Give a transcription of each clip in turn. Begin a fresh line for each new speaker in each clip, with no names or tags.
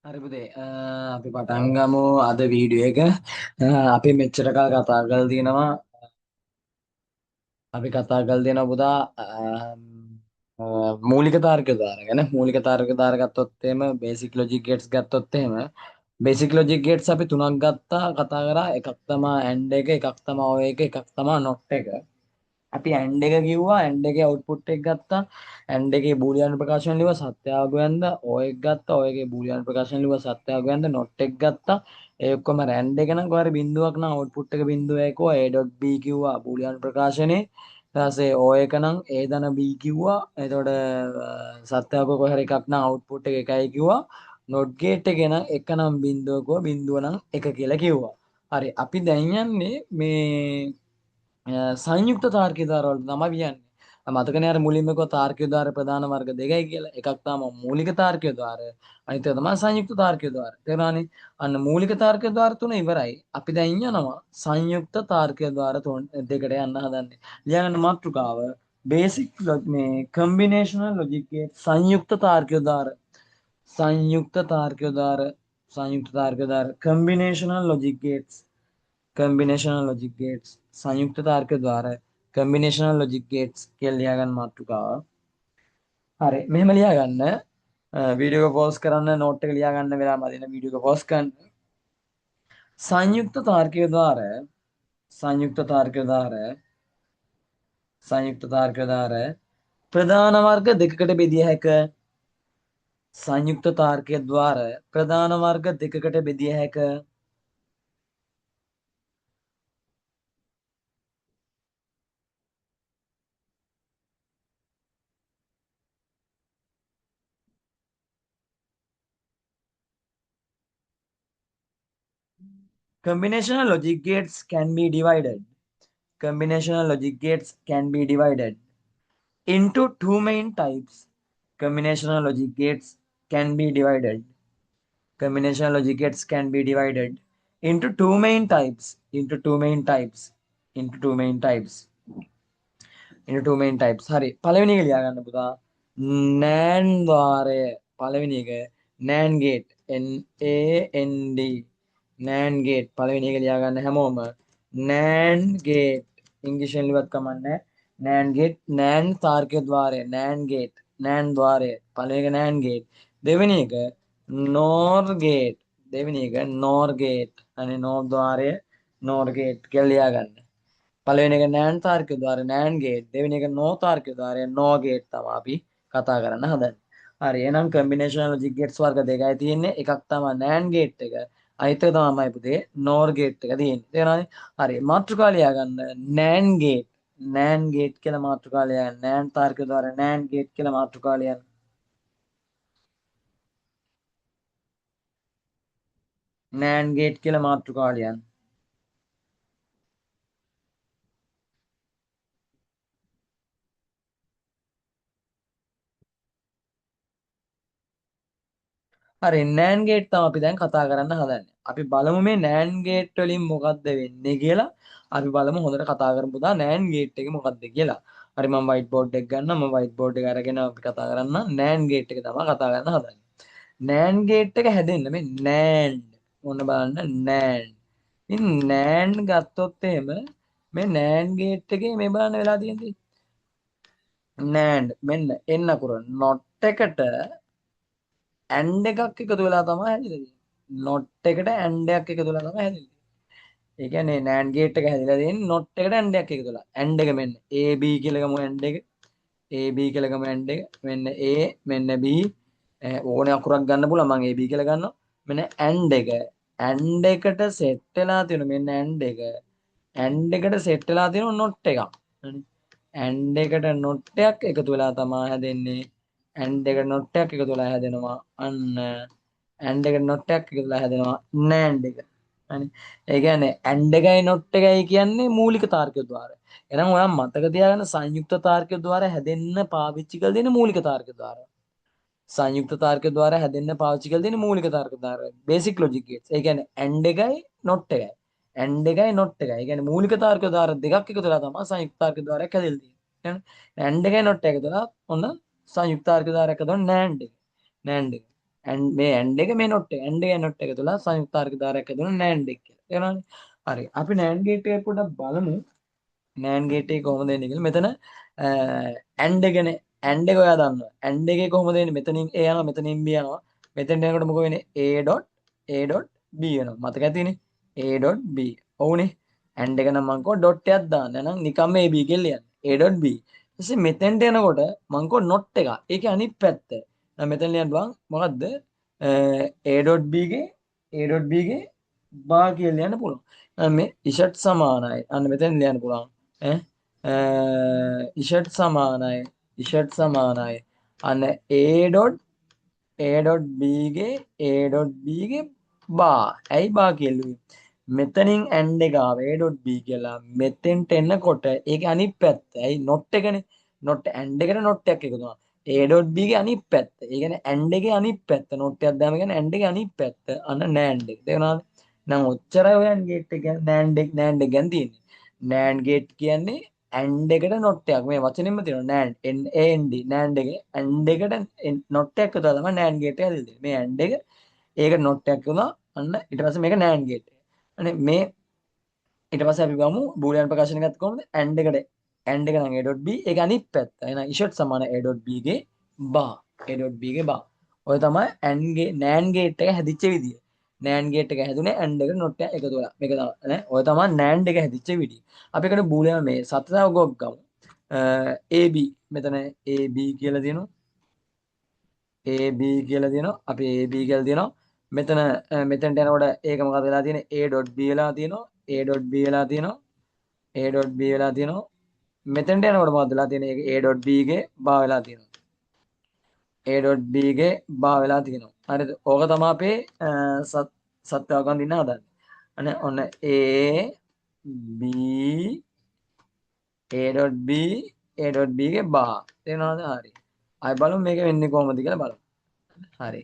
හරි පුතේ අපි පටන් ගමු අද වීඩියෝ එක. අපි මෙච්චර කල් කතා කරලා තියෙනවා. අපි කතා කරලා තියෙනවා පුතා මූලික තාර්කික දාර ගැන. මූලික තාර්කික දාර ගත්තොත් එහෙම බේසික් ලොජික් ගේට්ස් ගත්තොත් එහෙම බේසික් ලොජික් ගේට්ස් අපි තුනක් ගත්තා කතා කරා. එකක් තමයි AND එක, එකක් තමයි OR එක, එකක් තමයි NOT එක. අපි AND එක කිව්වා, AND එකේ අවුට්පුට් එක ගත්තා, AND එකේ බූලියන් ප්‍රකාශන ලිව්වා සත්‍යාවක වෙන්ද, OR එක ගත්තා, OR එකේ බූලියන් ප්‍රකාශන ලිව්වා සත්‍යාවක වෙන්ද, NOT එක ගත්තා. ඒ ඔක්කොම AND එක නම් කොහරි බිඳුවක් නම් අවුට්පුට් එක බිඳුව එකෝ A.B කිව්වා බූලියන් ප්‍රකාශනේ. ඊට පස්සේ OR එක නම් A ධන B කිව්වා. එතකොට සත්‍යාවක කොහරි එකක් නම් අවුට්පුට් එක එකයි කිව්වා. NOT ගේට් එකේ නම් එක නම් බිඳුවකෝ බිඳුව නම් එක කියලා කිව්වා. හරි අපි දැන් යන්නේ මේ සංයුක්ත තාර්කික ධාර වලට තමයි කියන්නේ. මතකනේ අර මුලින්ම කිව්වා තාර්කික ධාර ප්‍රධාන වර්ග දෙකයි කියලා. එකක් තමයි මූලික තාර්කික ධාර. අනිත් එක තමයි සංයුක්ත තාර්කික ධාර. තේරුණානේ? අන්න මූලික තාර්කික ධාර තුන ඉවරයි. අපි දැන් යනවා සංයුක්ත තාර්කික ධාර තුන දෙකට යන්න හදන්නේ. ලියගන්න මාතෘකාව බේසික් මේ කම්බිනේෂනල් ලොජික් ගේට් සංයුක්ත තාර්කික ධාර. සංයුක්ත තාර්කික ධාර සංයුක්ත තාර්කික ධාර කම්බිනේෂනල් ලොජික් ගේට්ස්. කම්බිනේෂනල් ලොජික් ගේට්ස් සංයුක්ත තාර්ක ද්වාර කම්බිනේෂනල් ලොජික් ගේට්ස් කියලා ලියාගන්න මාතෘකාව. හරි මෙහෙම ලියාගන්න. වීඩියෝ එක පෝස් කරන්න, නෝට් එක ලියාගන්න වෙලා මදින වීඩියෝ එක පෝස් කරන්න. සංයුක්ත තාර්කික ද්වාර සංයුක්ත තාර්කික ද්වාර සංයුක්ත තාර්කික ද්වාර ප්‍රධාන වර්ග දෙකකට බෙදිය හැක. සංයුක්ත තාර්කික ද්වාර ප්‍රධාන වර්ග දෙකකට බෙදිය හැක. Combinational logic gates can be divided. Combinational logic gates can be divided into two main types. Combinational logic gates can be divided. Combinational logic gates can be divided into two main types. Into two main types. Into two main types. Into two main types. හරි පළවෙනි එක ලියා ගන්න පුතා. NAND ද්වාරය පළවෙනි එක NAND gate NAND NAND gate පළවෙනි එක ලියා ගන්න හැමෝම NAND gate ඉංග්‍රීසියෙන් ලියවත් කමන්නේ. NAND gate NAND තාර්කික ద్వාරය NAND gate NAND ద్వාරය පළවෙනි එක NAND gate. දෙවෙනි එක NOR gate. දෙවෙනි එක NOR gate. අනේ NOR ద్వාරය NOR gate කියලා ලියා ගන්න. පළවෙනි එක NAND තාර්කික ద్వාරය NAND gate. දෙවෙනි එක NOR තාර්කික ద్వාරය NOR gate තමයි අපි කතා කරන්න හදන්නේ. හරි එහෙනම් කම්බිනේෂනල් ලොජික් ගේට්ස් වර්ග දෙකයි තියෙන්නේ. එකක් තමයි NAND gate එක. අනිත් එක තමයි පුතේ NOR gate එක තියෙන්නේ. තේරෙනවද? හරි මාතෘකාව ලියා ගන්න. NAND gate NAND gate කියලා මාතෘකාව ලියා ගන්න. NAND තාර්කික ద్వාරය NAND gate කියලා මාතෘකාව ලියන්න. NAND gate කියලා මාතෘකාව ලියන්න. හරි NAND gate තමයි අපි දැන් කතා කරන්න හදන්නේ. අපි බලමු මේ NAND gate වලින් මොකද්ද වෙන්නේ කියලා. අපි බලමු හොඳට කතා කරමු පුතා NAND gate එක මොකද්ද කියලා. හරි මම white board එක ගන්නවා. මම white board එක අරගෙන අපි කතා කරන්න NAND gate එක තමයි කතා කරන්න හදන්නේ. NAND gate එක හැදෙන්න මේ NAND මොන බලන්න NAND. ඉතින් NAND ගත්තොත් එහෙම මේ NAND gate එකේ මේ බලන්න වෙලා තියෙන්නේ NAND මෙන්න එන්න අකුර not එකට ඇන්ඩ් එකක් එකතු වෙලා තමයි හැදිලා තියෙන්නේ. නොට් එකට ඇන්ඩ් එකක් එකතු වෙලා තමයි හැදිලා තියෙන්නේ. ඒ කියන්නේ NAND ගේට් එක හැදිලා තියෙන්නේ නොට් එකට ඇන්ඩ් එකක් එකතු වෙලා. ඇන්ඩ් එක මෙන්න AB කියලා ගමු ඇන්ඩ් එක. AB කියලා ගමු ඇන්ඩ් එක. මෙන්න A මෙන්න B ඕනේ අකුරක් ගන්න පුළුවන් මම AB කියලා ගන්නවා. මෙන්න ඇන්ඩ් එක. ඇන්ඩ් එකට සෙට් වෙලා තියෙන මෙන්න ඇන්ඩ් එක. ඇන්ඩ් එකට සෙට් වෙලා තියෙන නොට් එකක්. හරි. ඇන්ඩ් එකට නොට් එකක් එකතු වෙලා තමයි හැදෙන්නේ. ඇන්ඩ් එකට නොට් එකක් එකතු වෙලා හැදෙනවා. අන්න ඇන්ඩ් එකට නොට් එකක් එකතු වෙලා හැදෙනවා NAND එක. හරි. ඒ කියන්නේ ඇන්ඩ් එකයි නොට් එකයි කියන්නේ මූලික තාර්කික ద్వාර. එහෙනම් ඔයා මතක තියාගන්න සංයුක්ත තාර්කික ద్వාර හැදෙන්න පාවිච්චි කරලා දෙන මූලික තාර්කික ద్వාර. සංයුක්ත තාර්කික ద్వාර හැදෙන්න පාවිච්චි කරලා දෙන මූලික තාර්කික ద్వාර. Basic logic gates. ඒ කියන්නේ ඇන්ඩ් එකයි නොට් එකයි. ඇන්ඩ් එකයි නොට් එකයි. ඒ කියන්නේ මූලික තාර්කික ద్వාර දෙකක් එකතු වෙලා තමයි සංයුක්ත තාර්කික ద్వාරයක් හැදෙලා තියෙන්නේ. ඇන්ඩ් එකයි නොට් එකයි එකතු වෙලා ඔන්න සංයුක්ත තාර්කික ద్వාරයක් හදන NAND එක. NAND එක. මේ ඇන්ඩ් එක මේ නොට් එක ඇන්ඩ් එක නොට් එක තුල සංයුක්ත තාර්කික ධාරයක් ඇතුළේ නෑන්ඩ් එක කියලා. තේරුණානේ? හරි. අපි නෑන්ඩ් ගේට් එක පොඩ්ඩක් බලමු. නෑන්ඩ් ගේට් එක කොහොමද එන්නේ කියලා. මෙතන ඇන්ඩ් එකනේ. ඇන්ඩ් එක ඔයා දන්නවා. ඇන්ඩ් එකේ කොහොමද එන්නේ? මෙතනින් A යනවා, මෙතනින් B යනවා. මෙතෙන්ට එනකොට මොකද වෙන්නේ? A.B වෙනවා. මතක ඇතිනේ. A.B. ඔව්නේ. ඇන්ඩ් එක නම් මං කෝ ඩොට් එකක් දාන්න. එහෙනම් නිකම්ම AB කියලා ලියන්න. A.B. ඊටසේ මෙතෙන්ට එනකොට මං කෝ නොට් එක. ඒකේ අනිත් පැත්ත. දැන් මෙතන ලියන්න බලන්න. මොකද්ද? A.B ගේ A.B ගේ බා කියලා ලියන්න පුළුවන්. මේ ඉෂට් සමානයි. අන්න මෙතෙන් ලියන්න පුළුවන්. ඉෂට් සමානයි. ඉෂට් සමානයි. අන්න A.B ගේ A.B ගේ බා. ඇයි බා කියලුවේ? මෙතනින් ඇන්ඩ් එක ආව A.B කියලා. මෙතෙන්ට එනකොට ඒක අනිත් පැත්ත. ඇයි නොට් එකනේ. නොට් ඇන්ඩ් එකට නොට් එකක් එකතු වෙනවා. A.B ගේ අනිත් පැත්ත. ඒ කියන්නේ ඇන්ඩ් එකේ අනිත් පැත්ත. නොට් එකක් දාම කියන්නේ ඇන්ඩ් එකේ අනිත් පැත්ත. අන්න නෑන්ඩ් එක. තේරුණාද? නම් ඔච්චරයි ඔය ගේට් එක නෑන්ඩ් එක ගැන තියෙන්නේ. නෑන්ඩ් ගේට් කියන්නේ ඇන්ඩ් එකට නොට් එකක්. මේ වචනෙම තියෙනවා නෑන්ඩ් NAND නෑන්ඩ් එකේ ඇන්ඩ් එකට නොට් එකක් එකතු තමයි නෑන්ඩ් ගේට් එක හදන්නේ. මේ ඇන්ඩ් එක ඒකට නොට් එකක් වුණා. අන්න ඊට පස්සේ මේක නෑන්ඩ් ගේට් එක. අනේ මේ ඊට පස්සේ අපි ගමු බූලියන් ප්‍රකාශන ගත්ත කොහොමද? ඇන්ඩ් එකට ඇන්ඩ් එක නම් A.B ඒක අනිත් පැත්ත. එහෙනම් ඉෂට් සමාන A.B ගේ බා. A.B ගේ බා. ඔය තමයි AND ගේ NAND ගේට් එක හැදිච්ච විදිය. NAND ගේට් එක හැදුනේ AND එකට නොට් එක එකතු වෙලා. මේක තමයි නේ. ඔය තමයි NAND එක හැදිච්ච විදිය. අපි එකට බූලියන් මේ සත්‍යතාවකයක් ගමු. AB මෙතන AB කියලා දෙනවා. AB කියලා දෙනවා. අපි AB කියලා දෙනවා. මෙතන මෙතනට යනකොට ඒක මොකද වෙලා තියෙන්නේ? A.B වෙලා තියෙනවා. A.B වෙලා තියෙනවා. A.B වෙලා තියෙනවා. මෙතෙන්ට යනකොට මොකද වෙලා තියෙන්නේ? ඒක A.B ගේ බා වෙලා තියෙනවා. A.B ගේ බා වෙලා තියෙනවා. හරිද? ඕක තමයි අපේ සත්‍යවකන් දින්න හදන්නේ. අනේ ඔන්න A.B A.B A.B ගේ බා. තේරෙනවද? හරි. ආයි බලමු මේක වෙන්නේ කොහොමද කියලා බලමු. හරි.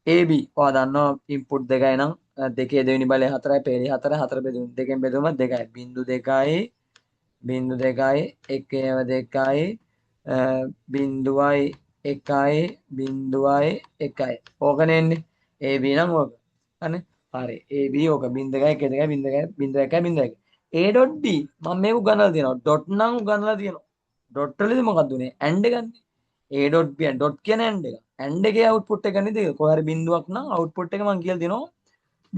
AB ඔයා දන්නවා ඉන්පුට් දෙකයි නම් දෙකේ දෙවෙනි බලය 4යි පේලි 4 4 බෙදුම් දෙකෙන් බෙදුම 2යි. බිංදු 2යි බිංදු 2යි 1 බිංදුවයි 1යි බිංදුවයි 1යි. ඕකනේ එන්නේ. AB නම් ඕක. හරි. හරි. AB ඕක බිංදු 2යි 1 2යි බිංදු 2යි බිංදු 1යි බිංදු 1යි. A.B මම මේක උගන්වලා තියෙනවා. ඩොට් නම් උගන්වලා තියෙනවා. ඩොට් වලදී මොකක්ද උනේ? ඇන්ඩ් එකන්නේ. A.B ඩොට් කියන ඇන්ඩ් එක. ඇන්ඩ් එකේ අවුට්පුට් එක නේද? කොහේ හරි බිංදුවක් නම් අවුට්පුට් එක මම කියලා දෙනවා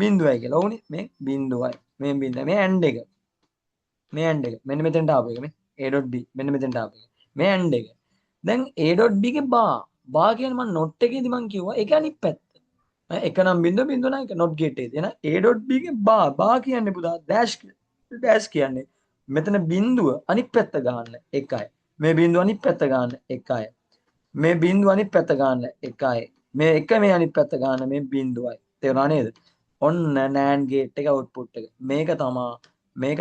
බිංදුවයි කියලා. ඕනේ මේ බිංදුවයි. මේ බිංදුව මේ ඇන්ඩ් එක. මේ ඇන්ඩ් එක. මෙන්න මෙතෙන්ට ආපු එක මේ A.B මෙන්න මෙතෙන්ට ආපු එක. මේ ඇන්ඩ් එක. දැන් A.B ගේ බා කියන්නේ මම නොට් එකේදී මම කිව්වා ඒක අනිත් පැත්ත. එක නම් බිංදුව බිංදුව නම් එක නොට් ගේට් එකේ. එහෙනම් A.B ගේ බා කියන්නේ පුතා ඩෑෂ් කියන්නේ මෙතන බිංදුව අනිත් පැත්ත ගන්න එකයි. මේ බිංදුව අනිත් පැත්ත ගන්න එකයි. මේ බිංදුව අනිත් පැත්ත ගන්න එකයි. මේ එක මේ අනිත් පැත්ත ගන්න මේ බිංදුවයි. තේරුණා නේද? ඔන්න NAND ගේට් එක අවුට්පුට් එක. මේක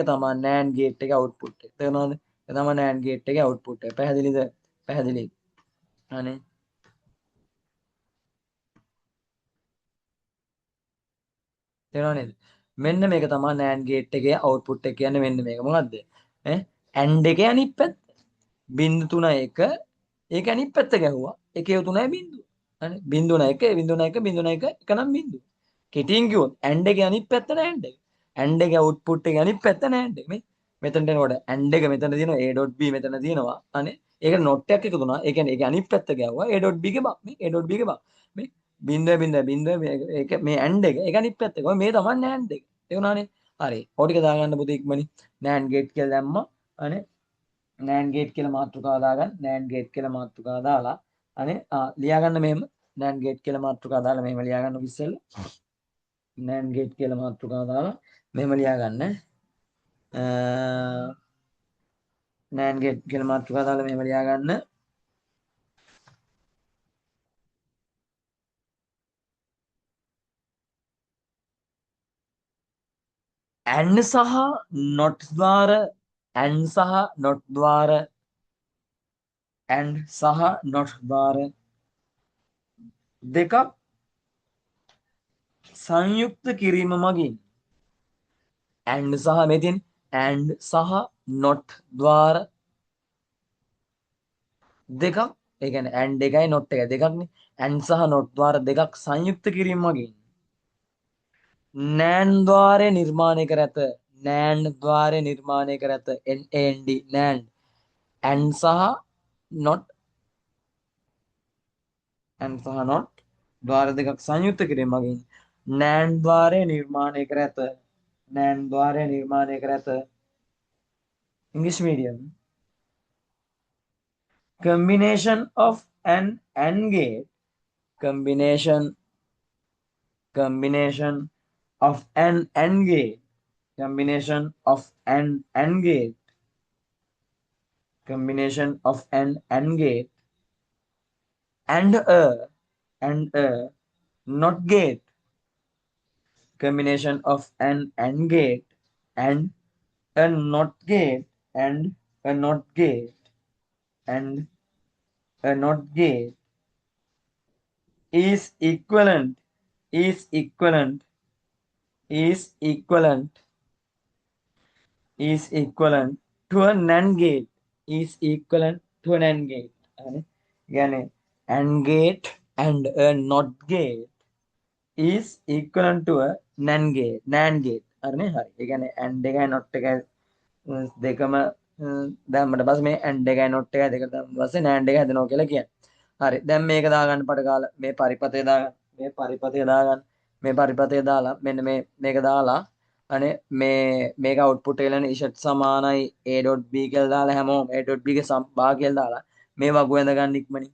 තමා NAND ගේට් එක අවුට්පුට් එක. තේරුණාද? ඒ තමයි NAND ගේට් එකේ අවුට්පුට් එක. පැහැදිලිද? පැහැදිලි. අනේ තේරුණා නේද? මෙන්න මේක තමයි NAND ගේට් එකේ අවුට්පුට් එක කියන්නේ මෙන්න මේක. මොකද්ද? AND එකේ අනිත් පැත්ත. බිංදු 3 1 ඒක අනිත් පැත්ත ගැහුවා. එකේ 3යි බිංදුව. හරි. බිංදුව 1 බිංදුව 1 බිංදුව 1 එක නම් බිංදුව. කෙටියෙන් කිව්වොත් AND එකේ අනිත් පැත්ත NAND එක. AND එකේ අවුට්පුට් එකේ අනිත් පැත්ත NAND එක. මේ මෙතනට එනකොට AND එක මෙතන තියෙනවා A.B මෙතන තියෙනවා. අනේ ඒක නොට් එකක් එකතු වුණා. ඒ කියන්නේ ඒක අනිත් පැත්ත ගැහුවා A.B ගේ බා. මේ A.B ගේ බා. මේ බිංදුව ඒක මේ AND එක ඒක අනිත් පැත්ත. ඔය මේ තමයි NAND එක. තේරුණානේ? හරි. ඔය ටික දාගන්න පුතේ ඉක්මනින්. NAND ගේට් කියලා දැම්මා. අනේ NAND ගේට් කියලා මාතෘකාව දාගන්න. NAND ගේට් කියලා මාතෘකාව දාලා අනේ ලියාගන්න මෙහෙම. NAND ගේට් කියලා මාතෘකාව දාලා මෙහෙම ලියාගන්න ඉස්සෙල්ලා. NAND ගේට් කියලා මාතෘකාව දාලා මෙහෙම ලියාගන්න. NAND ගේට් කියලා මාතෘකාව දාලා මෙහෙම ලියාගන්න. AND සහ not ද්වාර AND සහ not ද්වාර AND සහ not ද්වාර දෙකක් සංයුක්ත කිරීම මගින් AND සහ මේ තියෙන AND සහ not ද්වාර දෙකක් ඒ කියන්නේ and එකයි not එකයි දෙකක්නේ. and සහ not ద్వාර දෙකක් සංයුක්ත කිරීම මගින් NAND ద్వාරය නිර්මාණය කර ඇත. NAND ద్వාරය නිර්මාණය කර ඇත. NAND NAND and සහ not and සහ not ద్వාර දෙකක් සංයුක්ත කිරීම මගින් NAND ద్వාරය නිර්මාණය කර ඇත. NAND ద్వාරය නිර්මාණය කර ඇත. English medium. Combination of an AND gate. Combination of an AND gate. Combination of an AND gate. Combination of an AND gate and a not gate. Combination of an AND gate and a not gate and a not gate and a not gate is equivalent is equivalent is equivalent is equivalent to a NAND gate is equivalent to an AND gate. यानी AND gate and a NOT gate is equivalent to a NAND gate. අරනේ හරි. ඒ කියන්නේ AND එකයි NOT එකයි දෙකම දැම්මට පස්සේ මේ AND එකයි NOT එකයි දෙක දැම්මට පස්සේ NAND එක හැදෙනවා කියලා කියන්නේ. හරි. දැන් මේක දාගන්න පට කාලා මේ පරිපතේ දාගන්න. මේ පරිපතේ දාගන්න. මේ පරිපතේ දාලා මෙන්න මේක දාලා අනේ මේක අවුට්පුට් එක ලනේ ඉෂට් සමානයි a.b කියලා දාලා හැමෝම a.b ගේ භාග කියලා දාලා මේ වගු ඇඳ ගන්න ඉක්මනින්.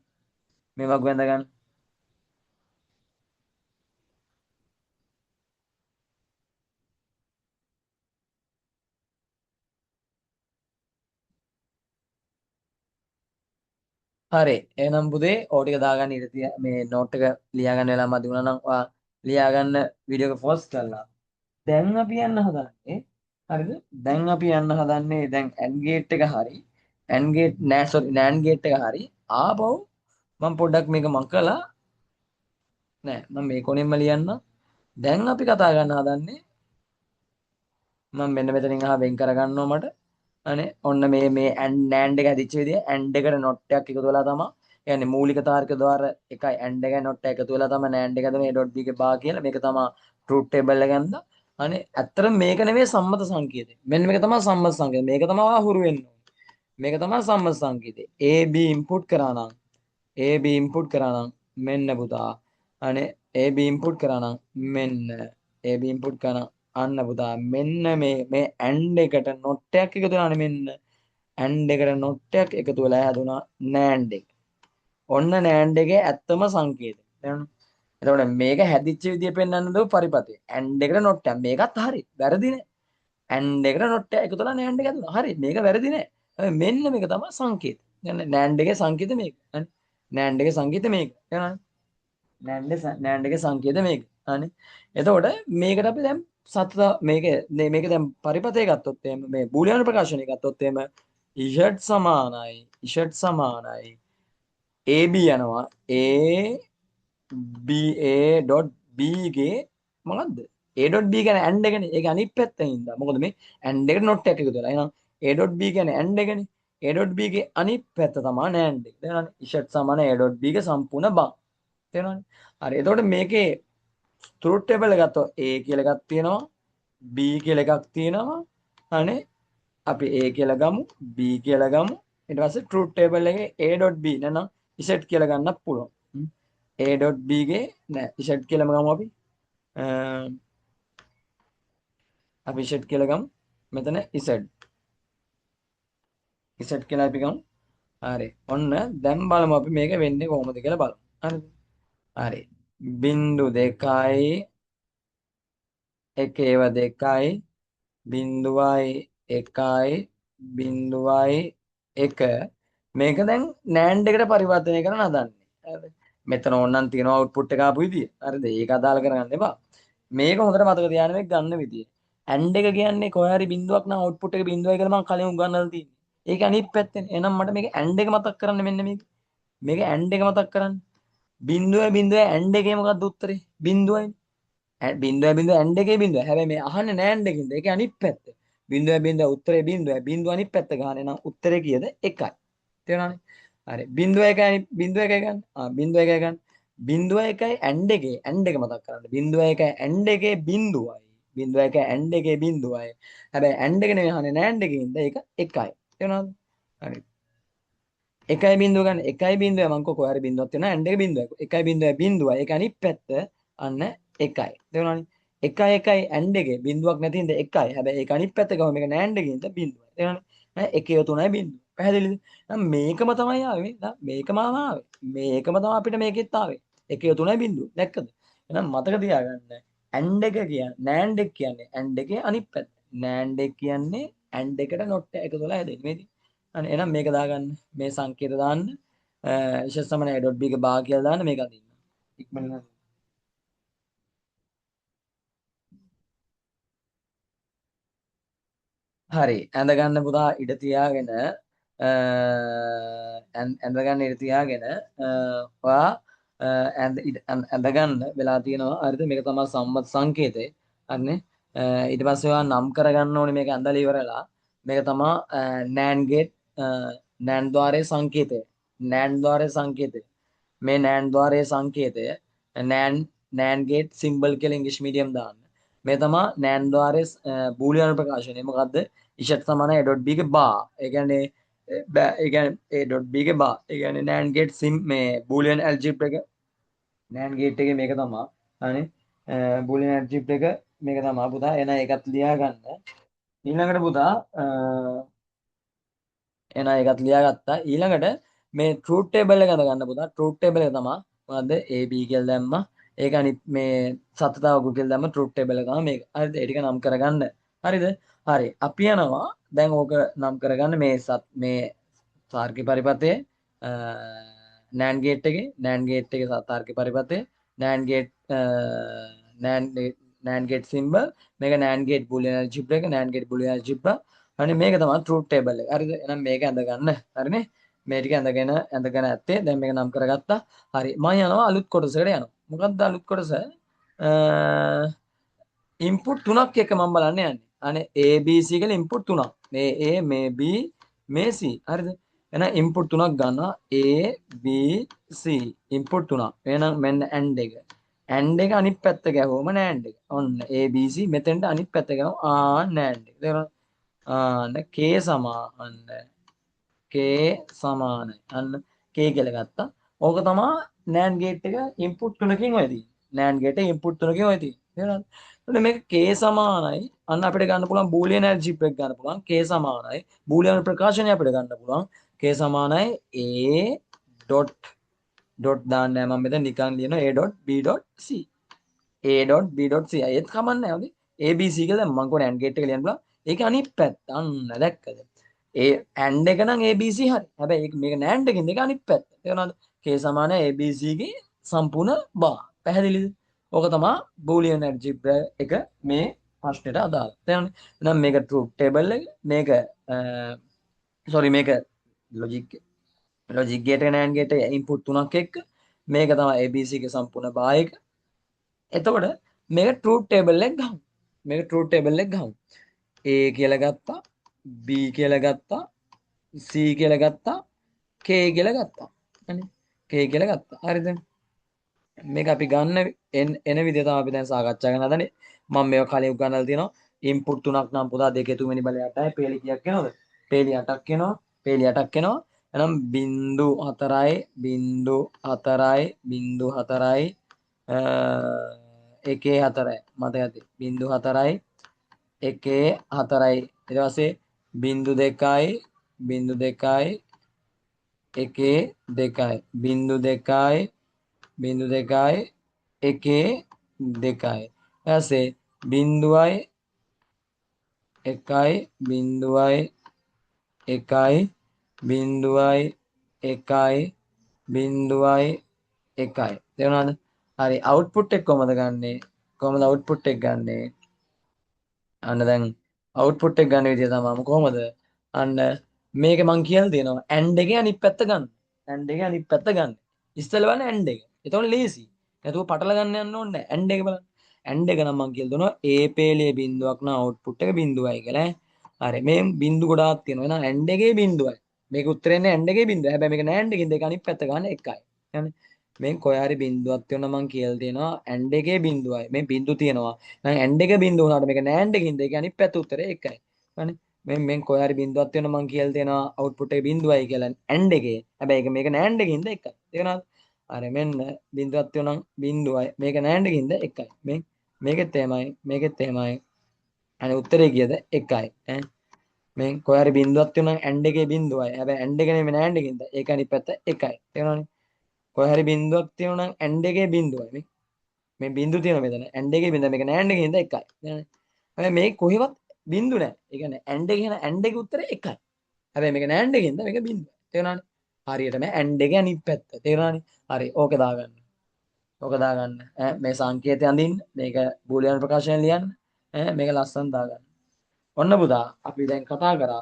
මේ වගු ඇඳ ගන්න. හරි එහෙනම් පුතේ ඕ ටික දාගන්න ඉතින් මේ නෝට් එක ලියා ගන්න වෙලාව මදි වුණා නම් ඔයා ලියා ගන්න වීඩියෝ එක පොස් කරලා දැන් අපි යන්න හදන්නේ හරිද දැන් අපි යන්න හදන්නේ දැන් AND ගේට් එක හරි AND ගේට් නෑ සෝරි NAND ගේට් එක හරි ආපහු මම පොඩ්ඩක් මේක මං කළා නෑ මම මේ කොනෙන්ම ලියන්න දැන් අපි කතා ගන්න හදන්නේ මම මෙන්න මෙතනින් වෙන් කරගන්නවා මට අනේ ඔන්න මේ NAND එක හැදිච්ච විදිය AND එකට not එකක් එකතු වෙලා තමයි يعني මූලික තාර්ක ద్వාර එකයි AND එකයි not එක එකතු වෙලා තමයි NAND එක මේ .b ගේ බා කියලා මේක තමයි truth table එක ගන්න අනේ ඇත්තට මේක නෙවෙයි සම්මත සංකේතය මෙන්න මේක තමයි සම්මත සංකේතය මේක තමයි ඔයා හුරු වෙන්න ඕනේ මේක තමයි සම්මත සංකේතය AB input කරා නම් AB input කරා නම් මෙන්න පුතා අනේ AB input කරා නම් මෙන්න AB input කරා අන්න පුතා මෙන්න මේ AND එකට not එකක් එකතු වෙනානේ මෙන්න AND එකට not එකක් එකතු වෙලා හැදුනා NAND එක. ඔන්න NAND එකේ ඇත්තම සංකේතය. තේරුණා? එතකොට මේක හැදිච්ච විදිය පෙන්වන්න දෝ පරිපතේ. AND එකට not එකක්. මේකත් හරි. වැරදි නෑ. AND එකට not එකක් එකතු වෙලා NAND එක හැදුනා. හරි. මේක වැරදි නෑ. මෙන්න මේක තමයි සංකේතය. يعني NAND එකේ සංකේතය මේක. NAND එකේ සංකේතය මේක. තේරුණාද? NAND එකේ සංකේතය මේක. හරි. එතකොට මේකට අපි දැන් සත්‍ය මේක දැන් පරිපතය ගත්තොත් එහෙම මේ බූලියානු ප්‍රකාශනය ගත්තොත් එහෙම z සමානයි AB යනවා a.b ගේ මොකද්ද a.b කියන්නේ AND එකනේ ඒක අනිත් පැත්තෙන් ඉඳලා මොකද මේ AND එකට not එකක් එකතු වෙලා එහෙනම් a.b කියන්නේ AND එකනේ a.b ගේ අනිත් පැත්ත තමයි NAND එක තේරෙනවද z සමාන a.b ගේ සම්පූර්ණ බං තේරෙනවද හරි එතකොට මේකේ truth table එක ගත්තොත් a කියලා එකක් තියෙනවා b කියලා එකක් තියෙනවා අනේ අපි a කියලා ගමු b කියලා ගමු ඊට පස්සේ truth table එකේ a.b නැත්නම් z කියලා ගන්නත් පුළුවන් a.b ගේ නෑ z කියලාම ගමු අපි z කියලා ගමු මෙතන z කියලා අපි ගමු හරි ඔන්න දැන් බලමු අපි මේක වෙන්නේ කොහොමද කියලා බලමු හරිද හරි බිංදු 2යි 1 බිංදුවයි 1යි බිංදුවයි 1 මේක දැන් NAND එකට පරිවර්තනය කරන්න හදන්නේ. හරිද? මෙතන ඕනනම් තියෙනවා output එක ආපු විදිය. හරිද? ඒක අදාළ කරගන්න එපා. මේක හොඳට මතක තියාගන්න මේක ගන්න විදිය. AND එක කියන්නේ කොහේ හරි බිංදුවක් නම් output එක බිංදුවයි කියලා මම කලින් උගන්වලා තියෙන්නේ. ඒක අනිත් පැත්තෙන්. එහෙනම් මට මේක AND එක මතක් කරන්න මෙන්න මේක. මේක AND එක මතක් කරන්න. බිංදුවයි AND එකේ මොකක්ද උත්තරේ? බිංදුවයි. බිංදුව AND එකේ බිංදුව. හැබැයි මේ අහන්නේ NAND එකකින්ද? ඒක අනිත් පැත්ත. බිංදුව උත්තරේ බිංදුව අනිත් පැත්ත ගහන්නේ නම් උත්තරේ කීයද? 1යි. තේරුණානේ? හරි බිඳුව එකයි බිඳුව එකයි ගන්න. බිඳුව එකයි ගන්න. බිඳුව එකයි ඇන්ඩ් එකේ ඇන්ඩ් එක මතක් කරගන්න. බිඳුව එකයි ඇන්ඩ් එකේ බිඳුවයි. බිඳුව එකයි ඇන්ඩ් එකේ බිඳුවයි. හැබැයි ඇන්ඩ් එක නෙවෙයි අහන්නේ නෑන්ඩ් එකේ ඉඳ ඒක එකයි. තේරුණාද? හරි. එකයි බිඳුව ගන්න. එකයි බිඳුව මං කොහේ හරි බිඳුවක් තියෙනවා ඇන්ඩ් එක බිඳුවයි. එකයි බිඳුවයි බිඳුවයි. ඒක අනිත් පැත්ත අන්න එකයි. තේරුණානේ? එකයි එකයි ඇන්ඩ් එකේ බිඳුවක් නැති ඉඳ එකයි. හැබැයි ඒක අනිත් පැත්ත ගම මේක නෑන්ඩ් එකේ ඉඳ බිඳුවයි. තේරුණානේ? නෑ එකේ තුනයි බිඳුව. පැහැදිලිද? දැන් මේකම තමයි ආවේ. දැන් මේකම ආවේ. මේකම තමයි අපිට මේකෙත් ආවේ. එකේ තුනයි බිඳුව. දැක්කද? එහෙනම් මතක තියාගන්න. ඇන්ඩ් එක කියන්නේ නෑන්ඩ් එක කියන්නේ ඇන්ඩ් එකේ අනිත් පැත්ත. නෑන්ඩ් එක කියන්නේ ඇන්ඩ් එකට නොට් එක එකතු වෙලා හැදෙන්නේ. මේ අනේ එහෙනම් මේක දාගන්න මේ සංකේත දාන්න විශේෂ සමනය .b එක බා කියලා දාන්න මේක අදින්න ඉක්මනින් හරි ඇඳ ගන්න පුතා ඉඩ තියාගෙන ඇඳ ගන්න ඉඩ තියාගෙන ඔයා ඇඳ ගන්න වෙලා තියෙනවා හරිද මේක තමයි සම්මත සංකේතය හරිනේ ඊට පස්සේ ඔයා නම් කරගන්න ඕනේ මේක ඇඳලා ඉවරලා මේක තමයි නෑන් ගේට් නෑන් ద్వාරයේ සංකේතය නෑන් ద్వාරයේ සංකේතය මේ නෑන් ద్వාරයේ සංකේතය නෑන් නෑන් ගේට් සිම්බල් කියලා ඉංග්‍රීසි මීඩියම් දාන්න මේ තමයි නෑන් ద్వාරයේ බූලියන් ප්‍රකාශනය මොකද්ද ඉෂට් සමාන a.b ගේ බා ඒ කියන්නේ ඒ කියන්නේ a.b ගේ බා ඒ කියන්නේ නෑන් ගේට් සිම් මේ බූලියන් ඇල්ජිබ්‍රා එක නෑන් ගේට් එකේ මේක තමයි හරි බූලියන් ඇල්ජිබ්‍රා එක මේක තමයි පුතා එන ඒකත් ලියා ගන්න ඊළඟට පුතා එහෙනම් ඒකත් ලියාගත්තා. ඊළඟට මේ ට්‍රූත් ටේබල් එක අද ගන්න පුතා. ට්‍රූත් ටේබල් එක තමයි මොකද්ද? AB කියලා දැම්මා. ඒක අනිත් මේ සතතාවක කියලා දැම්ම ට්‍රූත් ටේබල් එක තමයි මේක. හරිද? ඒ ටික නම් කරගන්න. හරිද? හරි. අපි යනවා දැන් ඕක නම් කරගන්න මේ තාර්කික පරිපථයේ NAND ගේට් එකේ NAND ගේට් එකේ තාර්කික පරිපථයේ NAND gate NAND NAND gate symbol මේක NAND ගේට් බූලියන් ඇල්ජිබ්‍රා එක NAND ගේට් බූලියන් ඇල්ජිබ්‍රා අනේ මේක තමයි ට්‍රූත් ටේබල් එක. හරිද? එහෙනම් මේක ඇඳ ගන්න. හරිනේ? මේ ටික ඇඳගෙන ඇත්තේ. දැන් මේක නම් කරගත්තා. හරි. මම යනවා අලුත් කොටසකට යනවා. මොකක්ද අලුත් කොටස? ඉන්පුට් තුනක් එක මම බලන්න යන්නේ. අනේ A B C කියලා ඉන්පුට් තුනක්. මේ A මේ B මේ C. හරිද? එහෙනම් ඉන්පුට් තුනක් ගන්නවා A B C ඉන්පුට් තුනක්. එහෙනම් මෙන්න AND එක. AND එක අනිත් පැත්ත ගැහුවම NAND එක. ඔන්න A B C මෙතෙන්ට අනිත් පැත්ත ගැහුවම NAND එක. තේරුණාද? K සමාන K සමානයි. අන්න K කියලා ගත්තා. ඕක තමයි NAND ගේට් එක ඉන්පුට් තුනකින් ඔය තියෙන්නේ. NAND ගේට් එක ඉන්පුට් තුනකින් ඔය තියෙන්නේ. තේරුණාද? එතකොට මේක K සමානයි. අන්න අපිට ගන්න පුළුවන් බූලියන් ඇල්ජිබ්‍රා එක ගන්න පුළුවන්. K සමානයි. බූලියන් ප්‍රකාශනය අපිට ගන්න පුළුවන්. K සමානයි A ඩොට් ඩොට් දාන්නේ මම මෙතන නිකන් ලියනවා A dot B dot C. A dot B dot C. ඒත් කමන්නේ නැහැ. ABC කියලා මම කොහොමද AND ගේට් එක ලියන්න පුළුවන්. ඒක අනිත් පැත්ත. අන්න දැක්කද? ඒ ඇන්ඩ් එක නම් ABC හරි. හැබැයි මේක නෑන්ඩ් එකකින් දෙක අනිත් පැත්ත. තේරුණාද? K සමාන ABC ගේ සම්පූර්ණ බා. පැහැදිලිද? ඕක තමයි බූලියන් ඇල්ජිබ්‍රා එක මේ ප්‍රශ්නෙට අදාළ. තේරුණාද? එහෙනම් මේක ට්‍රූත් ටේබල් එක මේක සෝරි මේක ලොජික් ගේට් එක නෑන්ඩ් ගේට් එක ඉන්පුට් තුනක් එක්ක මේක තමයි ABC ගේ සම්පූර්ණ බා එක. එතකොට මේක ට්‍රූත් ටේබල් එක ගහමු. මේක ට්‍රූත් ටේබල් එක ගහමු. A කියලා ගත්තා B කියලා ගත්තා C කියලා ගත්තා K කියලා ගත්තා හරි K කියලා ගත්තා හරිද මේක අපි ගන්න එන විදිය තමයි අපි දැන් සාකච්ඡා කරන්න හදන්නේ මම මේක කලින් උගන්වලා තියෙනවා ඉන්පුට් තුනක් නම් පුතා දෙකේ තුන්වෙනි බලය 8යි පේලි කීයක් එනවද පේලි 8ක් එනවා පේලි 8ක් එනවා එහෙනම් 0.4යි 0.4යි 0.4යි එකේ 4යි මතක ඇති 0.4යි එකේ 4යි ඊට පස්සේ 0.2යි 0.2යි එකේ 2යි 0.2යි 0.2යි එකේ 2යි ඊපස්සේ 0යි 1යි 0යි 1යි 0යි 1යි 0යි 1යි තේරුණාද හරි අවුට්පුට් එක කොහමද ගන්නෙ කොහමද අවුට්පුට් එක ගන්නෙ අන්න දැන් අවුට්පුට් එක ගන්න විදිය තමයි කොහොමද අන්න මේක මං කියලා දෙනවා ඇන්ඩ් එකේ අනිත් පැත්ත ගන්න ඇන්ඩ් එකේ අනිත් පැත්ත ගන්න ඉස්සෙල්ලා බලන්න ඇන්ඩ් එක එතකොට ලේසි නැතුව පටල ගන්න යන්න ඕනේ නැහැ ඇන්ඩ් එක බලන්න ඇන්ඩ් එක නම් මං කියලා දෙනවා A පේලිය බිඳුවක් නම් අවුට්පුට් එක බිඳුවයි කියලා හරි මේ බිඳු ගොඩාක් තියෙනවා එහෙනම් ඇන්ඩ් එකේ බිඳුවයි මේක උත්තරේ එන්නේ ඇන්ඩ් එකේ බිඳුව. හැබැයි මේක නෑන්ඩ් එකකින් දෙක අනිත් පැත්ත ගන්න එකයි. يعني මේ කොයි හරි බිඳුවක් තියෙනවා මං කියලා දෙනවා ඇන්ඩ් එකේ බිඳුවයි. මේ බිඳු තියෙනවා. දැන් ඇන්ඩ් එක බිඳුව වුණාට මේක නෑන්ඩ් එකකින් දෙක අනිත් පැත්ත උත්තරේ එකයි. يعني මේ කොයි හරි බිඳුවක් තියෙනවා මං කියලා දෙනවා අවුට්පුට් එක බිඳුවයි කියලා ඇන්ඩ් එකේ. හැබැයි ඒක මේක නෑන්ඩ් එකකින්ද එකයි. තේරුණාද? අර මෙන්න බිඳුවක් තියෙනවා බිඳුවයි. මේක නෑන්ඩ් එකකින්ද එකයි. මේකෙත් එහෙමයි මේකෙත් එහෙමයි. අනේ උත්තරේ කියද එකයි. මේ කොයි හරි බිඳුවක් තියෙනවා ඇන්ඩ් එකේ බිඳුවයි. හැබැයි ඇන්ඩ් එක නෙමෙයි නෑන්ඩ් එකකින්ද ඒක අනිත් පැත්ත එකයි. තේරුණානේ? කොයි හරි බිඳුවක් තියෙනවා නම් ඇන්ඩ් එකේ බිඳුවයි. මේ බිඳුව තියෙනවා මෙතන. ඇන්ඩ් එකේ බිඳුව මේක නෑන්ඩ් එකකින්ද එකයි. තේරුණානේ? හැබැයි මේ කොහෙවත් බිඳු නැහැ. ඒ කියන්නේ ඇන්ඩ් එක කියන ඇන්ඩ් එකේ උත්තරේ එකයි. හැබැයි මේක නෑන්ඩ් එකකින්ද මේක බිඳුව. තේරුණානේ? හරියට මේ ඇන්ඩ් එකේ අනිත් පැත්ත. තේරුණානේ? හරි. ඕක දාගන්න. ඕක දාගන්න. මේ සංකේතය අඳින්න. මේක බූලියන් ප්‍රකාශයෙන් ලියන්න. මේක ලස්සන දාගන්න. ඔන්න පුතා අපි දැන් කතා කරා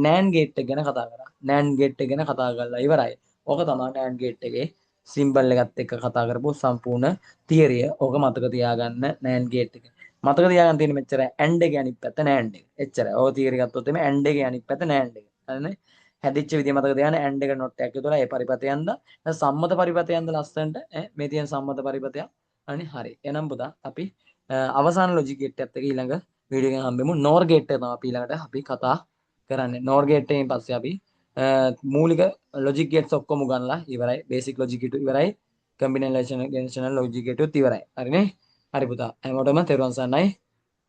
නෑන්ඩ් ගේට් එක ගැන කතා කරා. නෑන්ඩ් ගේට් එක ගැන කතා කරලා ඉවරයි. ඕක තමයි නෑන්ඩ් ගේට් එකේ සිම්බල් එකත් එක්ක කතා කරපු සම්පූර්ණ තියරිය. ඕක මතක තියාගන්න නෑන්ඩ් ගේට් එක. මතක තියාගන්න තියෙන මෙච්චර ඇන්ඩ් එකේ අනිත් පැත්ත නෑන්ඩ් එක. එච්චරයි. ඕක තියරි ගත්තොත් එමේ ඇන්ඩ් එකේ අනිත් පැත්ත නෑන්ඩ් එක. හරිනේ? හැදිච්ච විදිය මතක තියාගන්න ඇන්ඩ් එක නොට් එකක් යොදලා ඒ පරිපතයෙන්ද සම්මත පරිපතයෙන්ද ලස්සනට මේ තියෙන සම්මත පරිපතයක්. අනේ හරි. එහෙනම් පුතා අපි අවසාන ලොජික් ගේට් එකත් එක්ක ඊළඟ වීඩියෝ එකෙන් හම්බෙමු. නෝර් ගේට් එක තමයි අපි ඊළඟට අපි කතා කරන්නේ. නෝර් ගේට් එකෙන් පස්සේ අපි මූලික ලොජික් ගේට්ස් ඔක්කොම ගන්නලා ඉවරයි. බේසික් ලොජික් ගේට් ඉවරයි. කම්බිනේෂනල් ලොජික් ගේට් ඉවරයි. හරිනේ? හරි පුතා. හැමෝටම තෙරුවන් සරණයි.